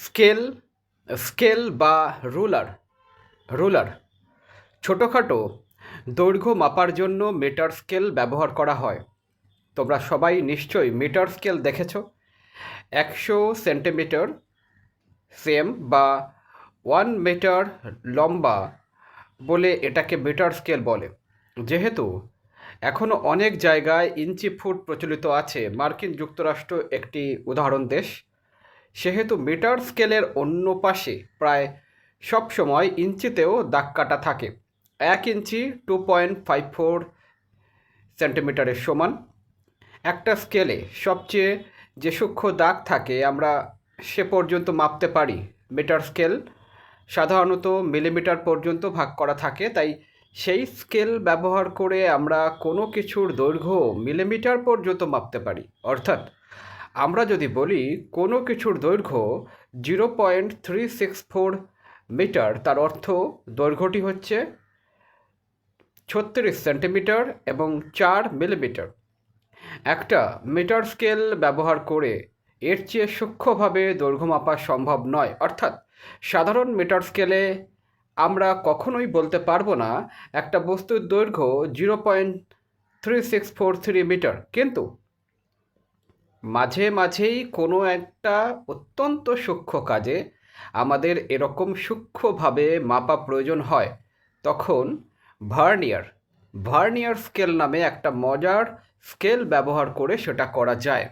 Scale scale বা ruler ruler ছোটোখাটো দৈর্ঘ্য মাপার জন্য মিটার স্কেল ব্যবহার করা হয়। তোমরা সবাই নিশ্চয়ই মিটার স্কেল দেখেছো। 100 সেন্টিমিটার সেম বা 1 মিটার লম্বা বলে এটাকে মিটার স্কেল বলে। যেহেতু এখনও অনেক জায়গায় ইঞ্চি ফুট প্রচলিত আছে, মার্কিন যুক্তরাষ্ট্র একটি উদাহরণ দেশ, সেহেতু মিটার স্কেলের অন্য পাশে প্রায় সব সময় ইঞ্চিতেও দাগ কাটা থাকে। 1 ইঞ্চি 2.54 সেন্টিমিটারের সমান। একটা স্কেলে সবচেয়ে যে সূক্ষ্ম দাগ থাকে আমরা সে পর্যন্ত মাপতে পারি। মিটার স্কেল সাধারণত মিলিমিটার পর্যন্ত ভাগ করা থাকে, তাই সেই স্কেল ব্যবহার করে আমরা কোনো কিছুর দৈর্ঘ্য মিলিমিটার পর্যন্ত মাপতে পারি। অর্থাৎ আমরা যদি বলি কোনো কিছুর দৈর্ঘ্য 0.364 মিটার, তার অর্থ দৈর্ঘ্যটি হচ্ছে 36 সেন্টিমিটার এবং 4 মিলিমিটার। একটা মিটার স্কেল ব্যবহার করে এর চেয়ে সূক্ষ্মভাবে দৈর্ঘ্য মাপা সম্ভব নয়। অর্থাৎ সাধারণ মিটার স্কেলে আমরা কখনোই বলতে পারবো না একটা বস্তুর দৈর্ঘ্য 0.3643 মিটার, কিন্তু মাঝে মাঝেই কোনো একটা অত্যন্ত সূক্ষ্ম কাজে আমাদের এরকম সূক্ষ্মভাবে মাপা প্রয়োজন হয়, তখন ভার্নিয়ার স্কেল নামে একটা মজার স্কেল ব্যবহার করে সেটা করা যায়।